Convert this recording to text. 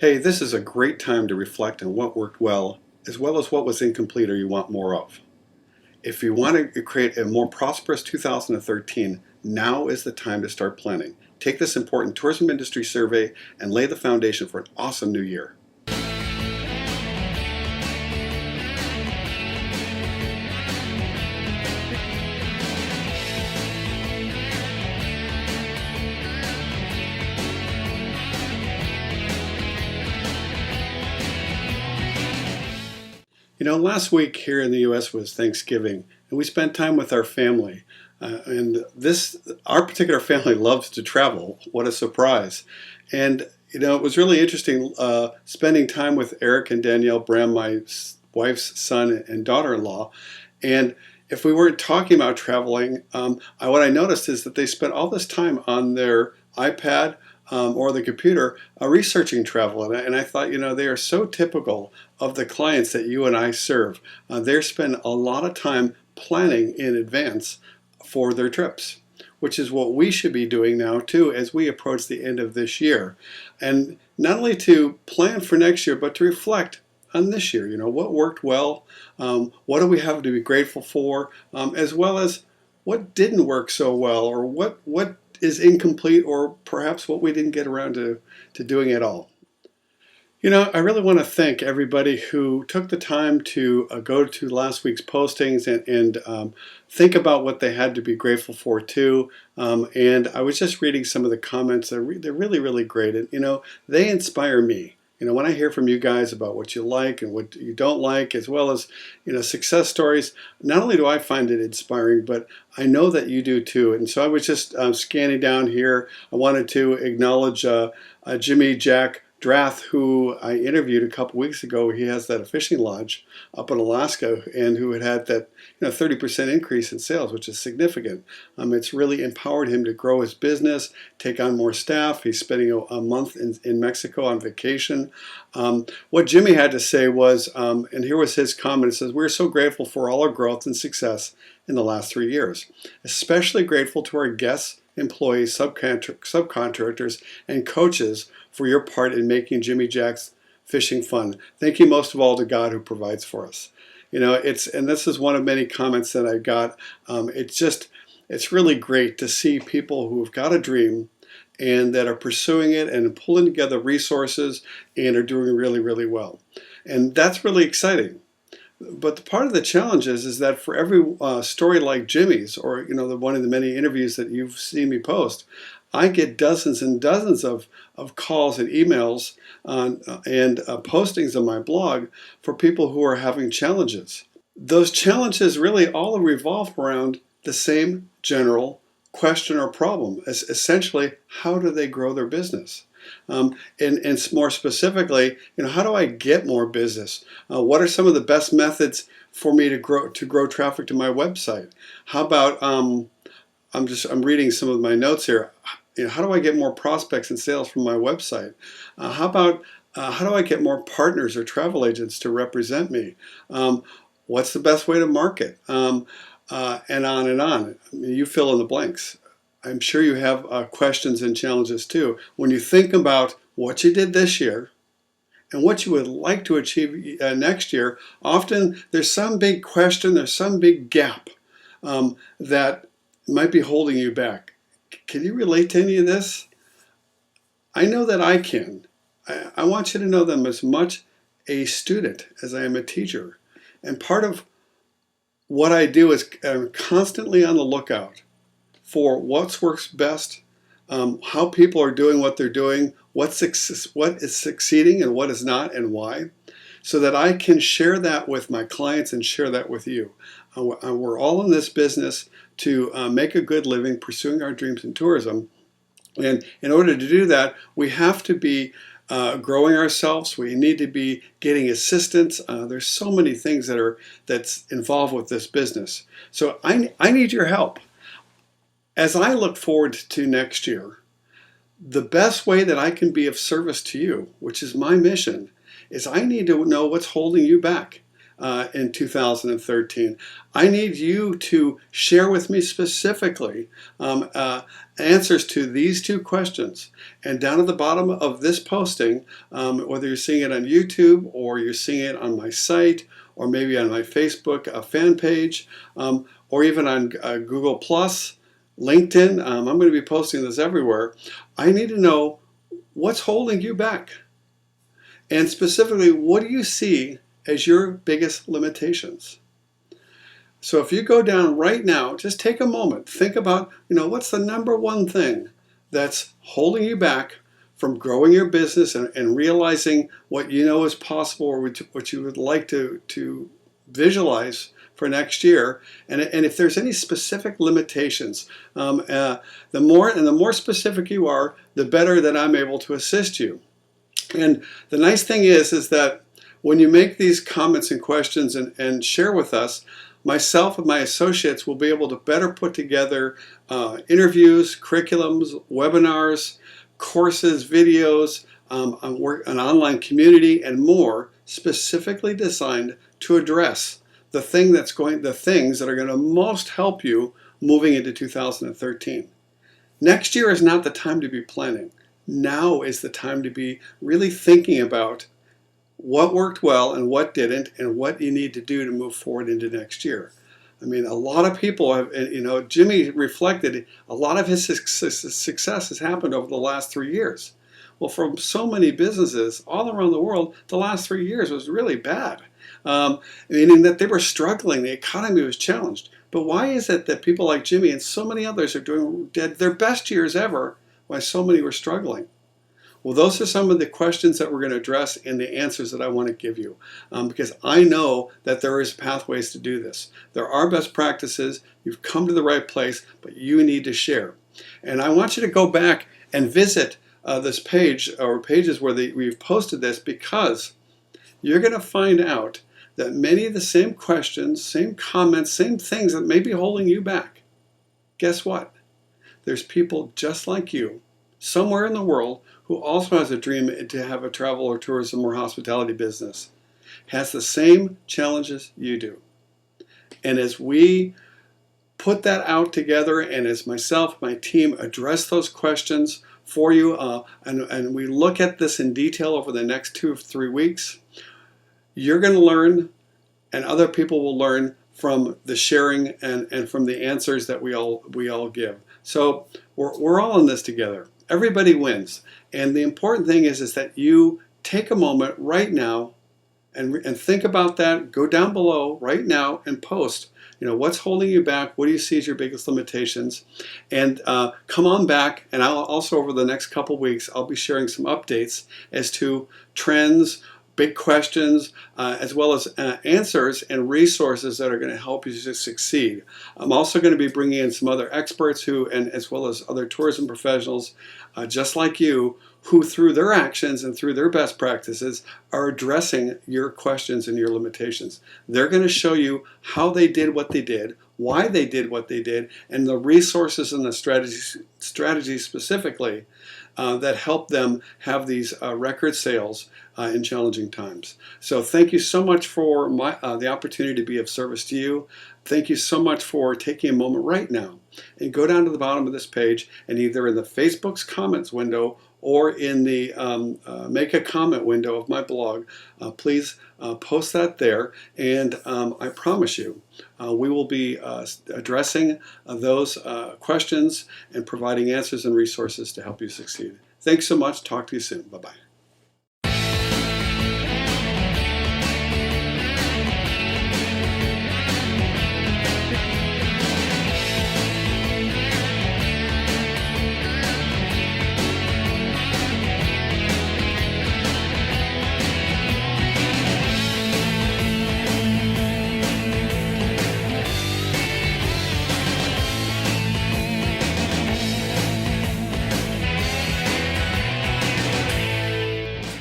Hey, this is a great time to reflect on what worked well, as well as what was incomplete or you want more of. If you want to create a more prosperous 2013, now is the time to start planning. Take this important tourism industry survey and lay the foundation for an awesome new year. Last week here in the U.S. was Thanksgiving, and we spent time with our family. Our particular family loves to travel. What a surprise! And it was really interesting spending time with Eric and Danielle Bram, my wife's son and daughter-in-law. And if we weren't talking about traveling, what I noticed is that they spent all this time on their iPad or the computer researching travel. And I thought, they are so typical of the clients that you and I serve. They spend a lot of time planning in advance for their trips, which is what we should be doing now too as we approach the end of this year. And not only to plan for next year, but to reflect on this year. What worked well, what do we have to be grateful for, as well as what didn't work so well, or what is incomplete, or perhaps what we didn't get around to doing at all. I really want to thank everybody who took the time to go to last week's postings and think about what they had to be grateful for too. And I was just reading some of the comments. They're really, really great. And, they inspire me. When I hear from you guys about what you like and what you don't like, as well as, success stories, not only do I find it inspiring, but I know that you do too. And so I was just scanning down here. I wanted to acknowledge Jimmy Jack Drath, who I interviewed a couple weeks ago. He has that fishing lodge up in Alaska, and who had that 30% increase in sales, which is significant. It's really empowered him to grow his business, take on more staff. He's spending a month in Mexico on vacation. What Jimmy had to say was, and here was his comment, it says, "We're so grateful for all our growth and success in the last 3 years. Especially grateful to our guests, employees, subcontractors, and coaches for your part in making Jimmy Jack's fishing fun. Thank you most of all to God who provides for us." And this is one of many comments that I got. It's really great to see people who have got a dream and that are pursuing it and pulling together resources and are doing really, really well. And that's really exciting. But the part of the challenge is that for every story like Jimmy's, or the one of the many interviews that you've seen me post, I get dozens and dozens of calls and emails and postings on my blog for people who are having challenges. Those challenges really all revolve around the same general question or problem, as essentially, how do they grow their business? And more specifically, how do I get more business? What are some of the best methods for me to grow traffic to my website? How about I'm reading some of my notes here. How do I get more prospects and sales from my website? How do I get more partners or travel agents to represent me? What's the best way to market? And on and on. You fill in the blanks. I'm sure you have questions and challenges too. When you think about what you did this year and what you would like to achieve next year, often there's some big question, there's some big gap that might be holding you back. Can you relate to any of this? I know that I can. I want you to know that I'm as much a student as I am a teacher. And part of what I do is I'm constantly on the lookout for what works best, how people are doing what they're doing, what is succeeding and what is not, and why, so that I can share that with my clients and share that with you. We're all in this business to make a good living pursuing our dreams in tourism. And in order to do that, we have to be growing ourselves. We need to be getting assistance. There's so many things that's involved with this business. So I need your help. As I look forward to next year, the best way that I can be of service to you, which is my mission, is I need to know what's holding you back. in 2013. I need you to share with me specifically answers to these two questions. And down at the bottom of this posting, whether you're seeing it on YouTube or you're seeing it on my site or maybe on my Facebook fan page or even on Google Plus, LinkedIn, I'm going to be posting this everywhere. I need to know what's holding you back. And specifically, what do you see as your biggest limitations? So if you go down right now, just take a moment, think about, what's the number one thing that's holding you back from growing your business and realizing what you know is possible or what you would like to visualize for next year. And if there's any specific limitations, the more specific you are, the better that I'm able to assist you. And the nice thing is that when you make these comments and questions and share with us, myself and my associates will be able to better put together interviews, curriculums, webinars, courses, videos, an online community, and more specifically designed to address the things that are going to most help you moving into 2013. Next year is not the time to be planning. Now is the time to be really thinking about what worked well and what didn't, and what you need to do to move forward into next year. I mean, a lot of people have, Jimmy reflected, a lot of his success has happened over the last 3 years. Well, for so many businesses all around the world, the last 3 years was really bad, meaning that they were struggling, the economy was challenged. But why is it that people like Jimmy and so many others are doing their best years ever, while so many were struggling? Well, those are some of the questions that we're going to address and the answers that I want to give you, because I know that there is pathways to do this. There are best practices. You've come to the right place, but you need to share. And I want you to go back and visit this page or pages where we've posted this, because you're going to find out that many of the same questions, same comments, same things that may be holding you back, guess what? There's people just like you somewhere in the world who also has a dream to have a travel or tourism or hospitality business, has the same challenges you do. And as we put that out together, and as myself, my team address those questions for you, and we look at this in detail over the next 2 or 3 weeks, you're going to learn, and other people will learn from the sharing and from the answers that we all give. So we're all in this together. Everybody wins. And the important thing is that you take a moment right now and think about that. Go down below right now and post, what's holding you back? What do you see as your biggest limitations? And come on back. And I'll also, over the next couple weeks, I'll be sharing some updates as to trends, big questions, as well as answers and resources that are going to help you to succeed. I'm also going to be bringing in some other experts and as well as other tourism professionals, just like you, who through their actions and through their best practices are addressing your questions and your limitations. They're going to show you how they did what they did, why they did what they did, and the resources and the strategies specifically that help them have these record sales in challenging times. So thank you so much for the opportunity to be of service to you. Thank you so much for taking a moment right now and go down to the bottom of this page, and either in the Facebook's comments window or in the make a comment window of my blog, please post that there, and I promise you we will be addressing those questions and providing answers and resources to help you succeed. Thanks so much. Talk to you soon. Bye-bye.